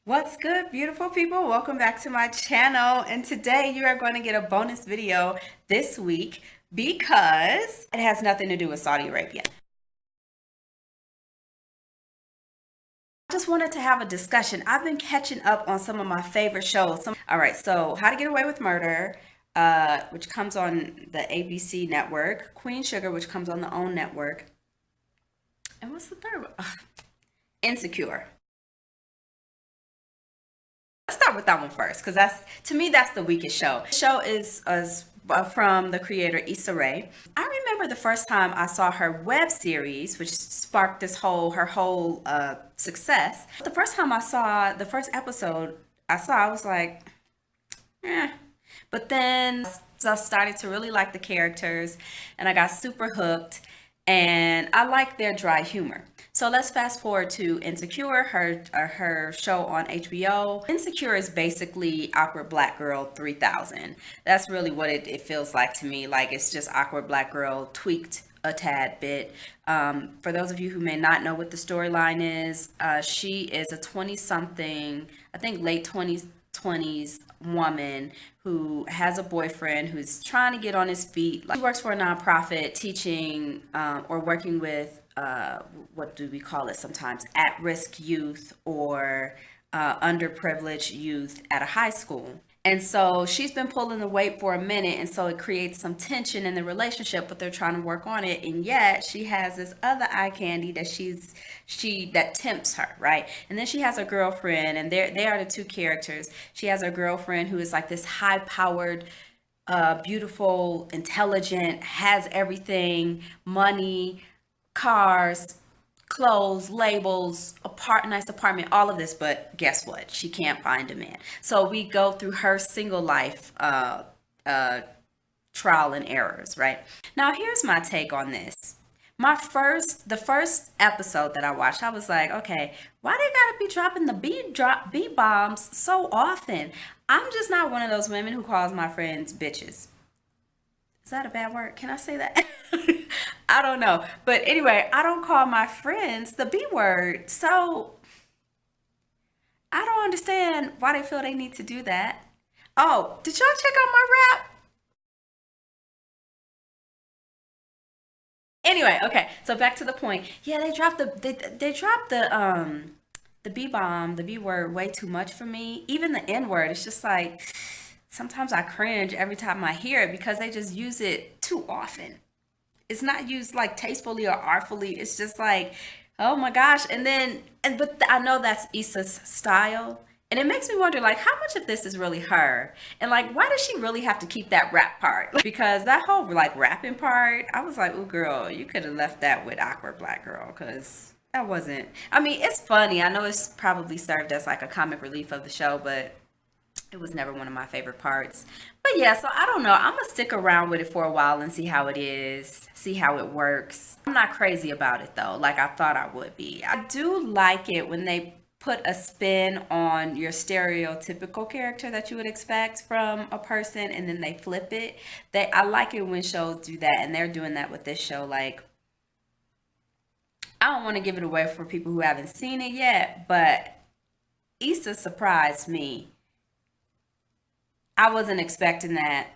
What's good, beautiful people? Welcome back to my channel. And today you are going to get a bonus video this week because it has nothing to do with Saudi Arabia. I just wanted to have a discussion. I've been catching up on some of my favorite shows. All right, so How to Get Away with Murder, which comes on the ABC network, Queen Sugar, which comes on the OWN network. And what's the third one? Insecure. Let's start with that one first because that's to me that's the weakest show. The show is from the creator Issa Rae. I remember the first time I saw her web series, which sparked her whole success. The first time I saw the first episode, I was like, eh. But then I started to really like the characters, and I got super hooked, and I like their dry humor. So let's fast forward to Insecure, her show on HBO. Insecure is basically Awkward Black Girl 3000. That's really what it feels like to me. Like it's just Awkward Black Girl tweaked a tad bit. For those of you who may not know what the storyline is, she is a 20 something, I think late 20s woman who has a boyfriend who's trying to get on his feet. She works for a nonprofit teaching or working with what do we call it sometimes, at-risk youth or underprivileged youth at a high school. And so she's been pulling the weight for a minute, and so it creates some tension in the relationship, but they're trying to work on it. And yet she has this other eye candy that she that tempts her, right? And then she has a girlfriend, and they are the two characters. She has a girlfriend who is like this high-powered, beautiful, intelligent, has everything, money, cars, clothes, labels, nice apartment, all of this. But guess what? She can't find a man. So we go through her single life trial and errors, right? Now, here's my take on this. The first episode that I watched, I was like, okay, why they gotta be dropping the B bombs so often? I'm just not one of those women who calls my friends bitches. Is that a bad word? Can I say that? I don't know. But anyway, I don't call my friends the B word. So I don't understand why they feel they need to do that. Oh, did y'all check out my rap? Anyway, okay. So back to the point. Yeah, they dropped the B bomb, the B word way too much for me. Even the N word, it's just like sometimes I cringe every time I hear it because they just use it too often. It's not used like tastefully or artfully. It's just like, oh my gosh. But I know that's Issa's style. And it makes me wonder, like, how much of this is really her? And like, why does she really have to keep that rap part? Because that whole like rapping part, I was like, oh girl, you could have left that with Awkward Black Girl, because that wasn't. I mean, it's funny. I know it's probably served as like a comic relief of the show, but it was never one of my favorite parts. But yeah, so I don't know. I'm gonna stick around with it for a while and see how it is, see how it works. I'm not crazy about it though, like I thought I would be. I do like it when they put a spin on your stereotypical character that you would expect from a person and then they flip it. I like it when shows do that, and they're doing that with this show. Like, I don't want to give it away for people who haven't seen it yet, but Issa surprised me. I wasn't expecting that.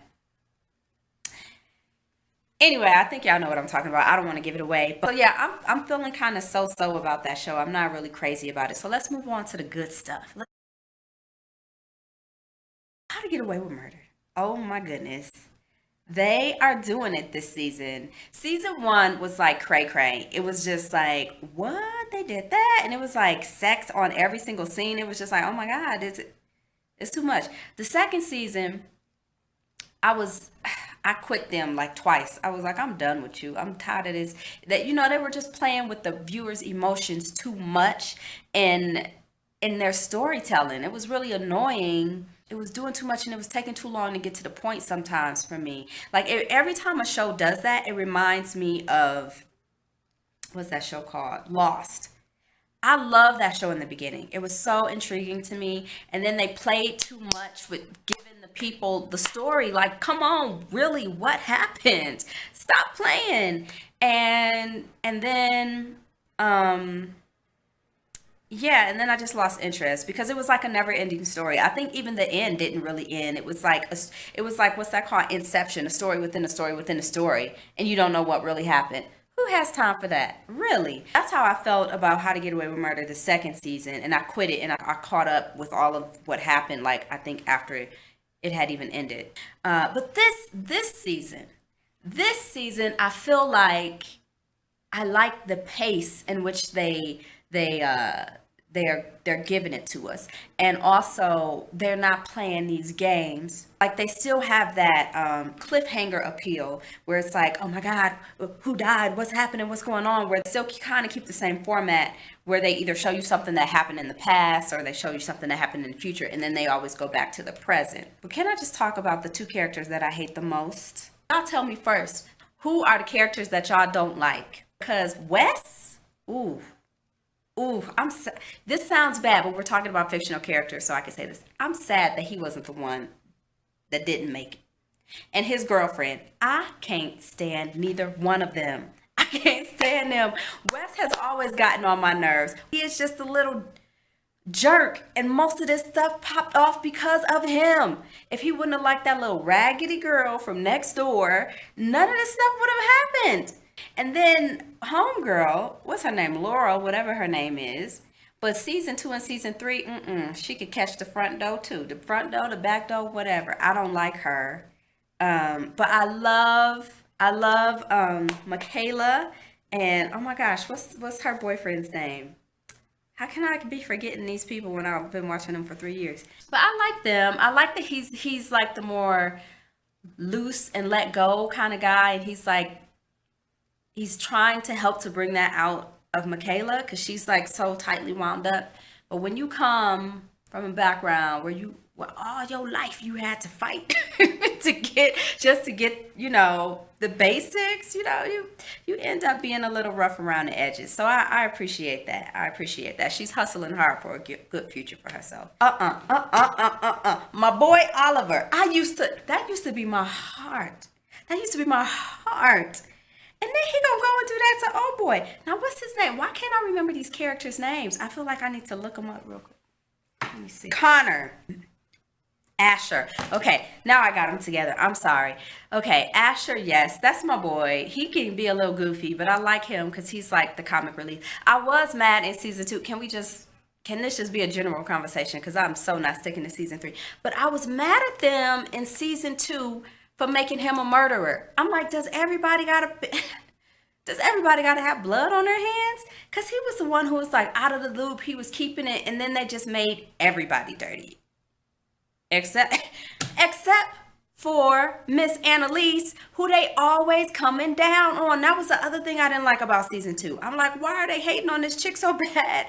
Anyway, I think y'all know what I'm talking about. I don't want to give it away. But yeah, I'm feeling kind of so-so about that show. I'm not really crazy about it. So let's move on to the good stuff. How to Get Away with Murder. Oh my goodness. They are doing it this season. Season one was like cray cray. It was just like, what? They did that? And it was like sex on every single scene. It was just like, oh my God, it's too much. The second season, I was I quit them like twice. I was like, I'm done with you. I'm tired of this. They were just playing with the viewers' emotions too much and in their storytelling. It was really annoying. It was doing too much and it was taking too long to get to the point sometimes for me. Like every time a show does that, it reminds me of what's that show called? Lost. I love that show in the beginning. It was so intriguing to me. And then they played too much with giving the people the story. Like, come on, really, what happened? Stop playing. And then Yeah, and then I just lost interest because it was like a never-ending story. I think even the end didn't really end. It was like it was like what's that called? Inception, a story within a story within a story, and you don't know what really happened. Who has time for that? Really? That's how I felt about How to Get Away with Murder the second season, and I quit it and I caught up with all of what happened. Like I think after it had even ended. But this season, I feel like I like the pace in which they they're giving it to us, and also they're not playing these games. Like they still have that cliffhanger appeal where it's like, oh my God, who died? What's happening? What's going on? Where they still kind of keep the same format where they either show you something that happened in the past or they show you something that happened in the future, and then they always go back to the present. But can I just talk about the two characters that I hate the most? Y'all tell me first, who are the characters that y'all don't like? Because Wes, ooh, ooh, this sounds bad, but we're talking about fictional characters, so I can say this. I'm sad that he wasn't the one that didn't make it. And his girlfriend, I can't stand neither one of them. I can't stand them. Wes has always gotten on my nerves. He is just a little jerk, and most of this stuff popped off because of him. If he wouldn't have liked that little raggedy girl from next door, none of this stuff would have happened. And then homegirl, what's her name, Laura, whatever her name is, but season 2 and season 3, she could catch the front door too, the front door, the back door, whatever. I don't like her. But I love Michaela, and oh my gosh, what's her boyfriend's name? How can I be forgetting these people when I've been watching them for 3 years? But I like them. I like that he's like the more loose and let go kind of guy, and he's trying to help to bring that out of Michaela because she's like so tightly wound up. But when you come from a background where all your life you had to fight to get the basics, you end up being a little rough around the edges. So I appreciate that. I appreciate that. She's hustling hard for a good future for herself. My boy Oliver. That used to be my heart. That used to be my heart. And then he gonna go and do that to old boy. Now what's his name? Why can't I remember these characters' names? I feel like I need to look them up real quick. Let me see. Connor. Asher. Okay, now I got them together. I'm sorry. Okay, Asher, yes, that's my boy. He can be a little goofy, but I like him because he's like the comic relief. I was mad in season 2. Can this just be a general conversation? Because I'm so not sticking to season 3. But I was mad at them in season 2 for making him a murderer. I'm like, does everybody gotta have blood on their hands? Because he was the one who was like out of the loop. He was keeping it, and then they just made everybody dirty. Except for Miss Annalise, who they always coming down on. That was the other thing I didn't like about season 2. I'm like, why are they hating on this chick so bad?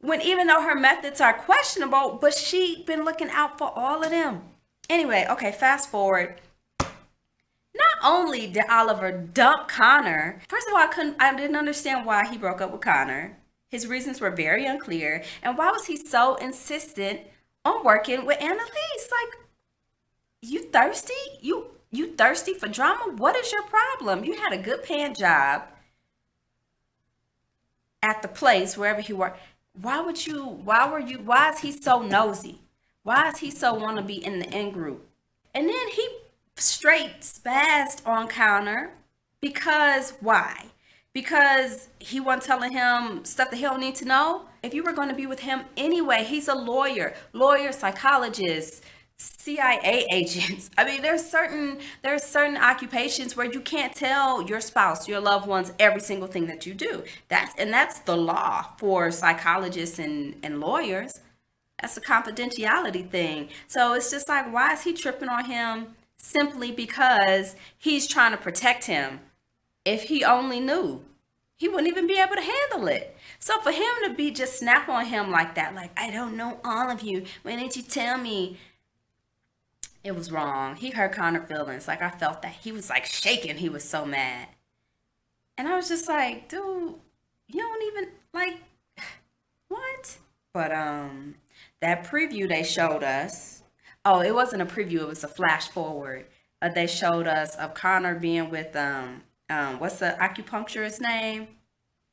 When even though her methods are questionable, but she been looking out for all of them. Anyway, okay, fast forward. Not only did Oliver dump Connor, first of all, I didn't understand why he broke up with Connor. His reasons were very unclear. And why was he so insistent on working with Annalise? Like, you thirsty? You thirsty for drama? What is your problem? You had a good paying job at the place wherever he worked. Why is he so nosy? Why is he so want to be in the in group? And then he straight spazzed on Connor because why? Because he wasn't telling him stuff that he don't need to know. If you were going to be with him anyway, he's a lawyer, psychologist, CIA agents. I mean, there's certain occupations where you can't tell your spouse, your loved ones, every single thing that you do. That's the law for psychologists and lawyers. That's a confidentiality thing. So it's just like, why is he tripping on him simply because he's trying to protect him? If he only knew, he wouldn't even be able to handle it. So for him to be just snap on him like that, like, I don't know all of you, why didn't you tell me? It was wrong. He hurt Connor feelings. Like, I felt that. He was like shaking. He was so mad. And I was just like, dude, you don't even, like, what? But that preview they showed us, oh, it wasn't a preview, it was a flash forward. They showed us of Connor being with what's the acupuncturist name?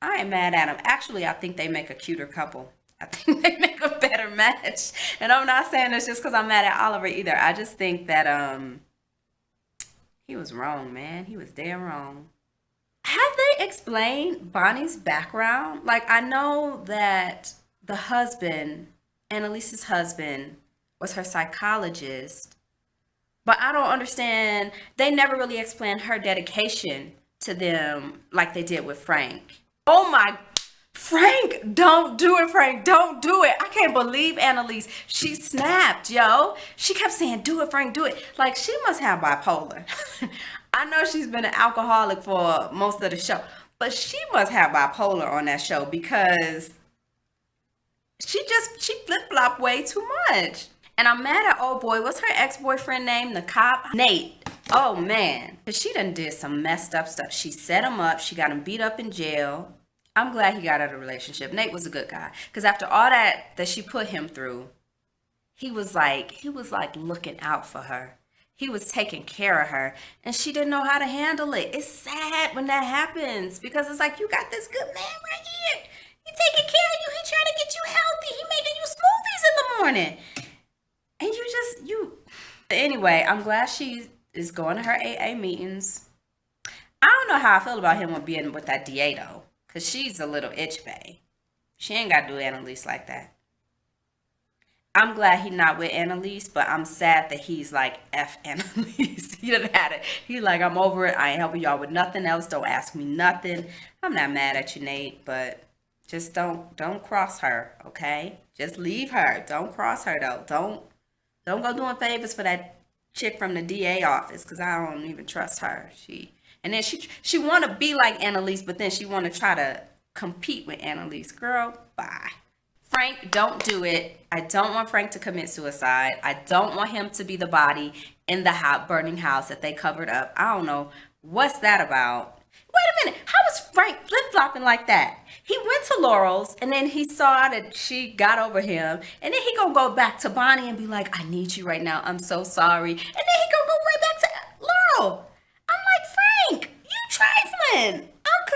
I ain't mad at him. Actually, I think they make a cuter couple. I think they make a better match. And I'm not saying this just because I'm mad at Oliver either. I just think that he was wrong, man. He was damn wrong. Have they explained Bonnie's background? Like, I know that the husband, Annalise's husband, was her psychologist, but I don't understand. They never really explained her dedication to them like they did with Frank. Oh my, Frank, don't do it, Frank, don't do it. I can't believe Annalise. She snapped, yo. She kept saying, do it, Frank, do it. Like, she must have bipolar. I know she's been an alcoholic for most of the show, but she must have bipolar on that show because she flip-flopped way too much. And I'm mad at old boy. What's her ex-boyfriend name? The cop? Nate. Oh man. Cause she done did some messed up stuff. She set him up. She got him beat up in jail. I'm glad he got out of the relationship. Nate was a good guy. Cause after all that she put him through, he was like looking out for her. He was taking care of her. And she didn't know how to handle it. It's sad when that happens. Because it's like, you got this good man right here. He taking care of you. He trying to get you healthy. He making you smoothies in the morning. And anyway, I'm glad she is going to her AA meetings. I don't know how I feel about him being with that DA though, because she's a little itch bae. She ain't got to do Annalise like that. I'm glad he's not with Annalise, but I'm sad that he's like, F Annalise. He done had it. He like, I'm over it. I ain't helping y'all with nothing else. Don't ask me nothing. I'm not mad at you, Nate, but just don't cross her, okay? Just leave her. Don't cross her though. Don't go doing favors for that chick from the DA office, because I don't even trust her. She want to be like Annalise, but then she want to try to compete with Annalise. Girl, bye. Frank, don't do it. I don't want Frank to commit suicide. I don't want him to be the body in the burning house that they covered up. I don't know. What's that about? Wait a minute. How was Frank flip-flopping like that? He went to Laurel's and then he saw that she got over him. And then he gonna go back to Bonnie and be like, I need you right now. I'm so sorry. And then he gonna go right back to Laurel. I'm like, Frank, you trifling. I'm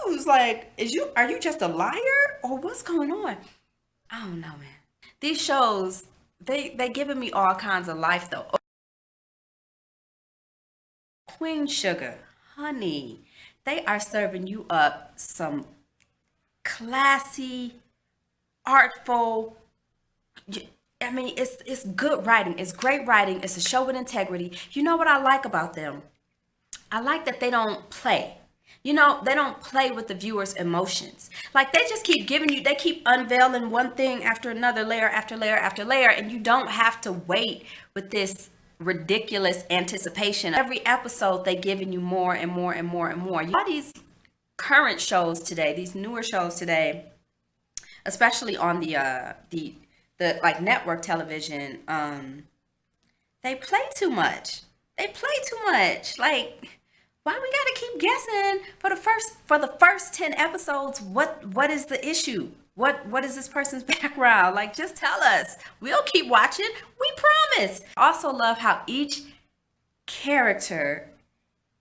confused. Like, are you just a liar or what's going on? I don't know, man. These shows, they giving me all kinds of life though. Queen Sugar, honey, they are serving you up some classy, artful. I mean, it's good writing. It's great writing. It's a show with integrity. You know what I like about them? I like that they don't play. You know, they don't play with the viewer's emotions. Like, they just keep giving you, they keep unveiling one thing after another, layer after layer after layer, and you don't have to wait with this ridiculous anticipation. Every episode, they giving you more and more and more and more. All these current shows today, these newer shows today, especially on the like network television, they play too much. They play too much. Like, why we gotta keep guessing for the first 10 episodes? What is the issue? What is this person's background? Like, just tell us. We'll keep watching. We promise. Also love how each character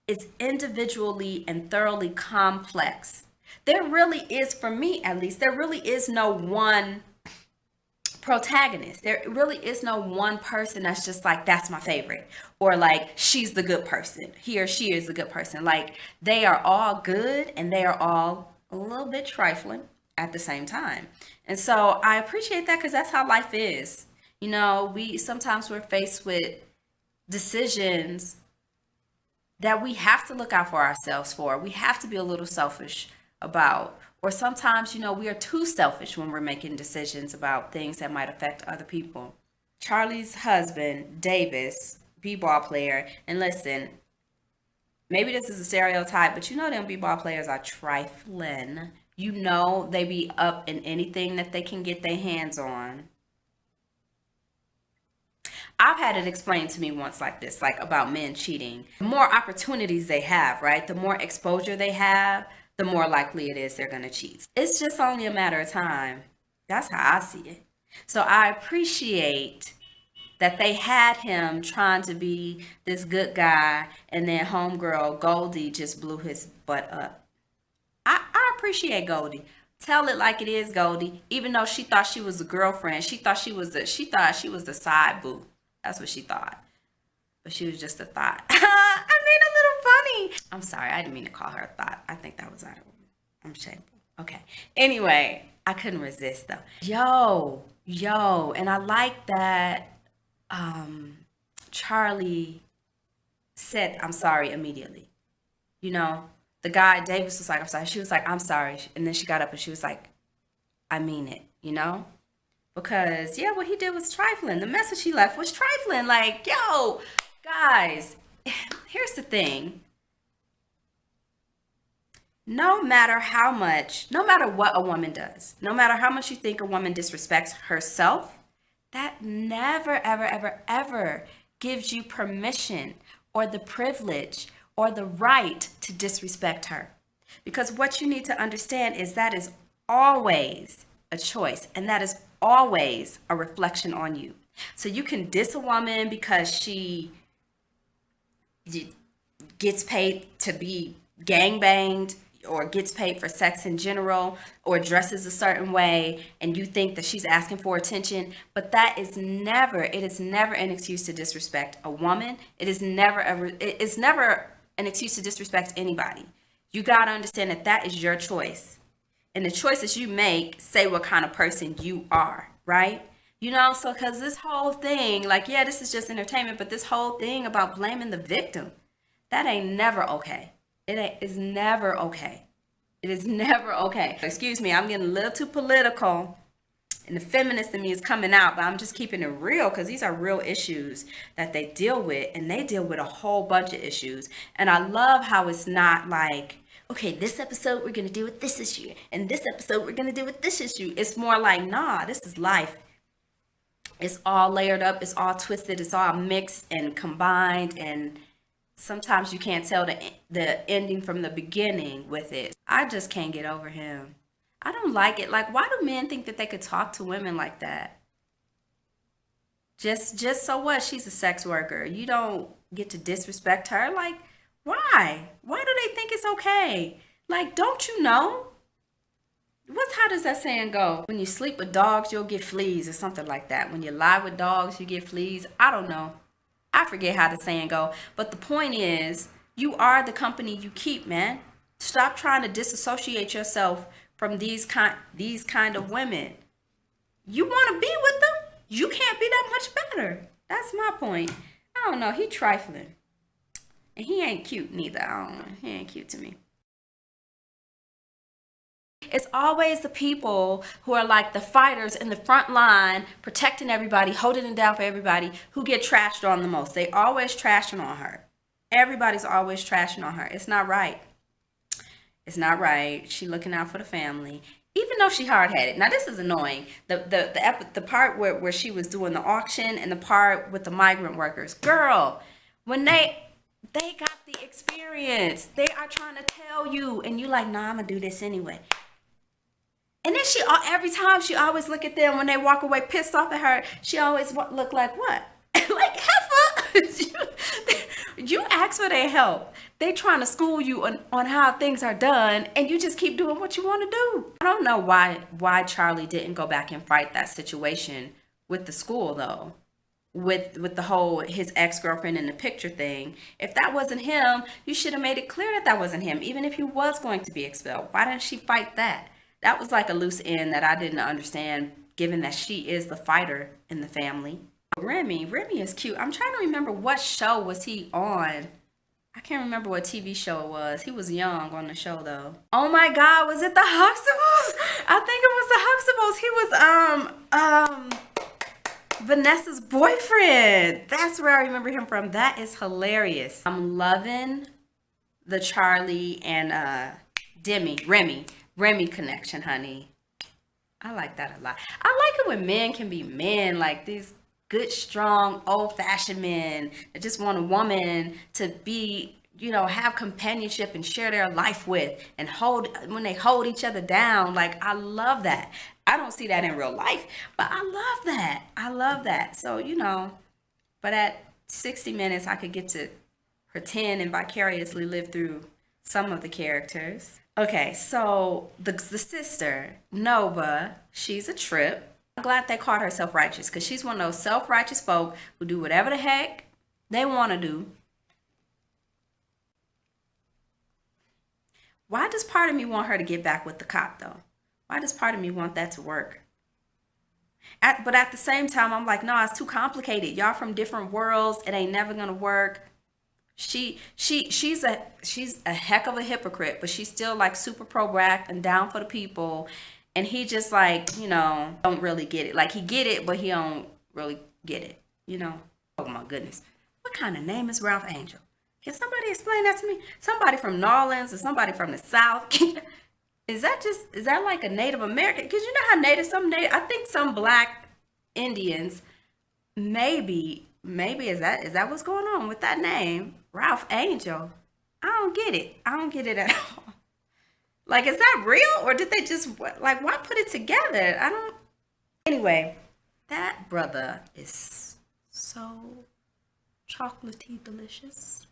is individually and thoroughly complex. There really is, for me at least, there really is no one protagonist. There really is no one person that's just like, that's my favorite, or like, she's the good person, he or she is a good person. Like, they are all good and they are all a little bit trifling at the same time. And so I appreciate that, because that's how life is. You know, sometimes we're faced with decisions that we have to look out for ourselves for. We have to be a little selfish about. Or sometimes, you know, we are too selfish when we're making decisions about things that might affect other people. Charlie's husband, Davis, b-ball player, and listen, maybe this is a stereotype, but you know them b-ball players are trifling. You know, they be up in anything that they can get their hands on. I've had it explained to me once like this, like about men cheating. The more opportunities they have, right? The more exposure they have, the more likely it is they're going to cheat. It's just only a matter of time. That's how I see it. So I appreciate that they had him trying to be this good guy, and then homegirl Goldie just blew his butt up. I appreciate Goldie. Tell it like it is, Goldie. Even though she thought she was a girlfriend, she thought she was the side boo. That's what she thought. But she was just a thought. I made a little funny. I'm sorry, I didn't mean to call her a thought. I think that was out of order. I'm shameful. Okay. Anyway, I couldn't resist though. Yo, and I like that Charlie said I'm sorry immediately. You know, the guy Davis was like, I'm sorry. She was like, I'm sorry. And then she got up and she was like, I mean it, you know? Because yeah, what he did was trifling. The message he left was trifling. Like, yo, guys, here's the thing. No matter what a woman does, no matter how much you think a woman disrespects herself, that never, ever, ever, ever gives you permission or the privilege or the right to disrespect her. Because what you need to understand is that is always a choice, and that is always a reflection on you. So you can diss a woman because she gets paid to be gangbanged or gets paid for sex in general or dresses a certain way and you think that she's asking for attention, but it is never an excuse to disrespect a woman. It's never an excuse to disrespect anybody. You got to understand that that is your choice, and the choices you make say what kind of person you are, right? You know, so because this whole thing, like, yeah, this is just entertainment, but this whole thing about blaming the victim, that ain't never okay. Is never okay. It is never okay. Excuse me, I'm getting a little too political and the feminist in me is coming out, but I'm just keeping it real because these are real issues that they deal with, and they deal with a whole bunch of issues. And I love how it's not like, okay, this episode we're going to deal with this issue, and this episode we're going to deal with this issue. It's more like, nah, this is life. It's all layered up, it's all twisted, it's all mixed and combined, and sometimes you can't tell the ending from the beginning with it. I just can't get over him. I don't like it. Like, why do men think that they could talk to women like that? Just so what? She's a sex worker. You don't get to disrespect her. Like, why? Why do they think it's okay? Like, don't you know? How does that saying go? When you sleep with dogs, you'll get fleas or something like that. When you lie with dogs, you get fleas. I don't know. I forget how the saying go. But the point is, you are the company you keep, man. Stop trying to disassociate yourself from these kind of women. You want to be with them? You can't be that much better. That's my point. I don't know. He trifling. And he ain't cute neither. I don't know. He ain't cute to me. It's always the people who are like the fighters in the front line, protecting everybody, holding it down for everybody, who get trashed on the most. They always trashing on her. Everybody's always trashing on her. It's not right. It's not right. She looking out for the family, even though she hard-headed. Now this is annoying. The part where she was doing the auction and the part with the migrant workers. Girl, when they got the experience, they are trying to tell you, and you like, nah, I'm gonna do this anyway. And then every time she always look at them when they walk away pissed off at her, she always look like what? Like, heifer. You ask for their help. They trying to school you on how things are done, and you just keep doing what you want to do. I don't know why Charlie didn't go back and fight that situation with the school though. With the whole his ex-girlfriend in the picture thing. If that wasn't him, you should have made it clear that wasn't him, even if he was going to be expelled. Why didn't she fight that? That was like a loose end that I didn't understand, given that she is the fighter in the family. Remy is cute. I'm trying to remember what show was he on. I can't remember what TV show it was. He was young on the show though. Oh my God, was it the Huxtables? I think it was the Huxtables. He was Vanessa's boyfriend. That's where I remember him from. That is hilarious. I'm loving the Charlie and Remy connection, honey. I like that a lot. I like it when men can be men, like these good, strong, old-fashioned men that just want a woman to be, have companionship and share their life with, and when they hold each other down. Like, I love that. I don't see that in real life, but I love that. I love that. So, but at 60 minutes, I could get to pretend and vicariously live through some of the characters. Okay, so the sister, Nova, she's a trip. I'm glad they called her self-righteous because she's one of those self-righteous folk who do whatever the heck they want to do. Why does part of me want her to get back with the cop though? Why does part of me want that to work? But at the same time, I'm like, no, it's too complicated. Y'all from different worlds. It ain't never gonna work. She's a heck of a hypocrite, but she's still like super pro black and down for the people. And he just like, don't really get it. Like he get it, but he don't really get it. Oh my goodness. What kind of name is Ralph Angel? Can somebody explain that to me? Somebody from New Orleans or somebody from the South? Is that like a Native American? Because you know how I think some black Indians, maybe is that what's going on with that name? Ralph Angel. I don't get it. I don't get it at all. Like, is that real? Or did they just, like, why put it together? I don't. Anyway, that brother is so chocolatey delicious.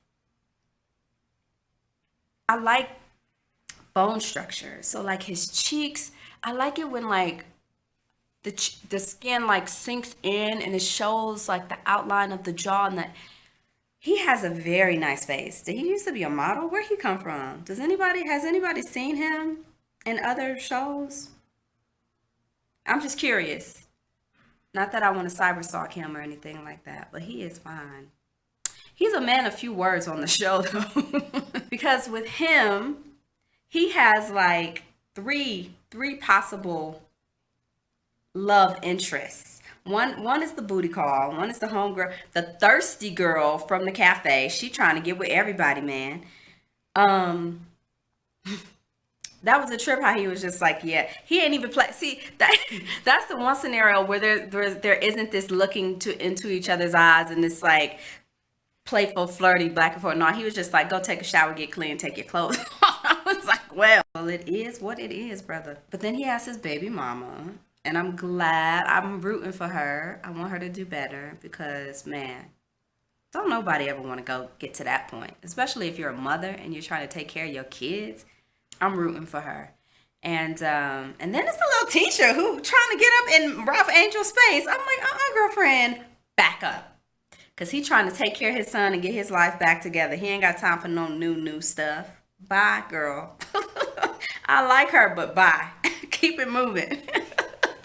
I like bone structure. So, like, his cheeks, I like it when, like, the skin, like, sinks in and it shows, like, the outline of the jaw and the. He has a very nice face. Did he used to be a model? Where'd he come from? Has anybody seen him in other shows? I'm just curious. Not that I want to cyber stalk him or anything like that, but he is fine. He's a man of few words on the show though. Because with him, he has like three possible love interests. One is the booty call. One is the homegirl, the thirsty girl from the cafe. She trying to get with everybody, man. Um, that was a trip. How he was just like, yeah, he ain't even play. See that that's the one scenario where there isn't this looking into each other's eyes and this like playful, flirty back and forth. No, he was just like, go take a shower, get clean, take your clothes off. I was like, well, it is what it is, brother. But then he has his baby mama. And I'm glad. I'm rooting for her. I want her to do better because, man, don't nobody ever want to go get to that point, especially if you're a mother and you're trying to take care of your kids. I'm rooting for her. And then it's the little teacher who trying to get up in Ralph Angel's face. I'm like, girlfriend, back up. Because he trying to take care of his son and get his life back together. He ain't got time for no new stuff. Bye, girl. I like her, but bye. Keep it moving.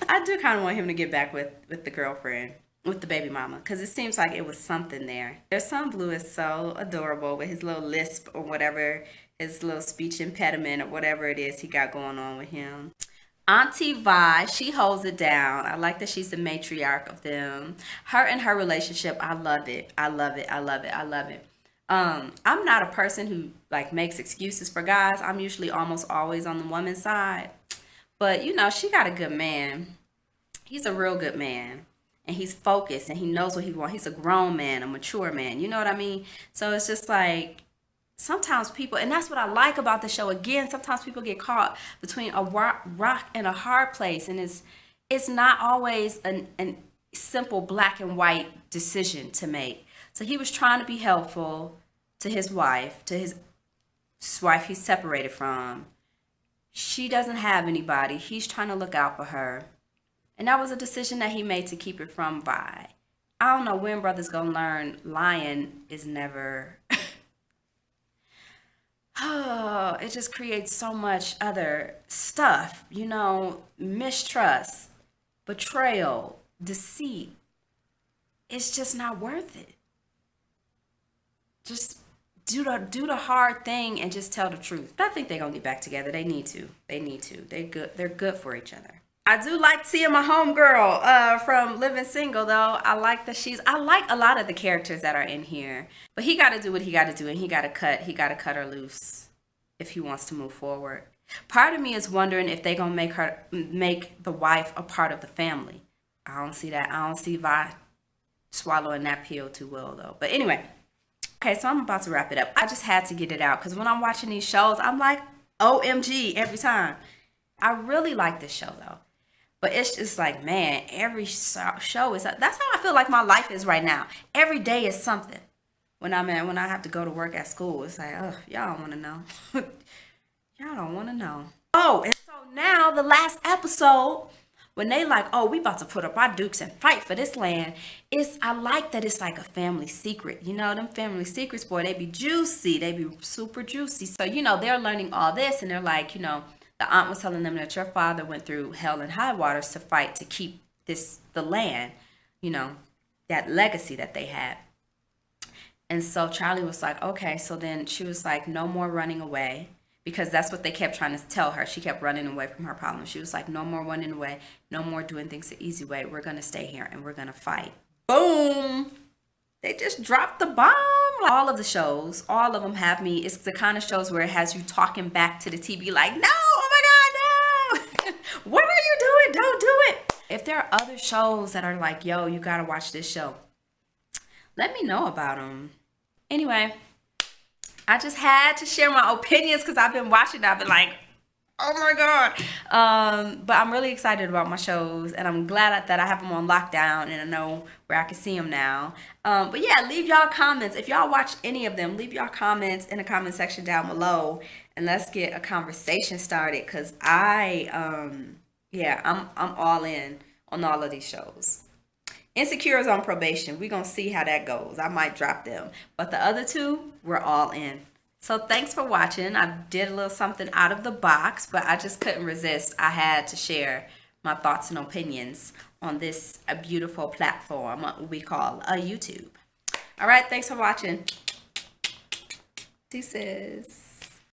I do kind of want him to get back with the girlfriend, with the baby mama, because it seems like it was something there. Their son Blue is so adorable with his little lisp or whatever, his little speech impediment or whatever it is he got going on with him. Auntie Vi, she holds it down. I like that she's the matriarch of them. Her and her relationship, I love it. I love it. I love it. I love it. I'm not a person who like makes excuses for guys. I'm usually almost always on the woman's side. But she got a good man. He's a real good man. And he's focused and he knows what he wants. He's a grown man, a mature man. You know what I mean? So it's just like sometimes people, and that's what I like about the show. Again, sometimes people get caught between a rock and a hard place. And it's not always an simple black and white decision to make. So he was trying to be helpful to his wife, he's separated from. She doesn't have anybody. He's trying to look out for her. And that was a decision that he made to keep it from Vi. I don't know when brother's gonna learn lying is never. Oh, it just creates so much other stuff, mistrust, betrayal, deceit. It's just not worth it. Just do the hard thing and just tell the truth. I think they're gonna get back together. They need to. They're good for each other. I do like seeing my homegirl from Living Single though. I like a lot of the characters that are in here. But he gotta do what he gotta do and he gotta cut her loose if he wants to move forward. Part of me is wondering if they're gonna make the wife a part of the family. I don't see that. I don't see Vi swallowing that pill too well though. But anyway. Okay, so I'm about to wrap it up. I just had to get it out because when I'm watching these shows, I'm like, OMG every time. I really like this show though. But it's just like, man, every show is, that's how I feel like my life is right now. Every day is something. When I have to go to work at school, it's like, oh, y'all don't want to know. Y'all don't want to know. Oh, and so now the last episode, when they like, oh, we about to put up our dukes and fight for this land, I like that it's like a family secret. You know, them family secrets, boy, they be juicy. They be super juicy. So, they're learning all this and they're like, the aunt was telling them that your father went through hell and high waters to fight to keep the land, you know, that legacy that they had. And so Charlie was like, okay. So then she was like, no more running away, because that's what they kept trying to tell her. She kept running away from her problem. She was like, no more running away. No more doing things the easy way. We're going to stay here and we're going to fight. Boom. They just dropped the bomb. Like, all of the shows, all of them have me. It's the kind of shows where it has you talking back to the TV like, no, oh my God, no. What are you doing? Don't do it. If there are other shows that are like, yo, you got to watch this show, let me know about them. Anyway, I just had to share my opinions because I've been watching. I've been like, oh my God. But I'm really excited about my shows, and I'm glad that I have them on lockdown and I know where I can see them now. But yeah, leave y'all comments. If y'all watch any of them, leave y'all comments in the comment section down below and let's get a conversation started, because I'm all in on all of these shows. Insecure is on probation. We're going to see how that goes. I might drop them. But the other two, we're all in. So thanks for watching. I did a little something out of the box, but I just couldn't resist. I had to share my thoughts and opinions on this a beautiful platform, what we call a YouTube. All right, thanks for watching. Deuces.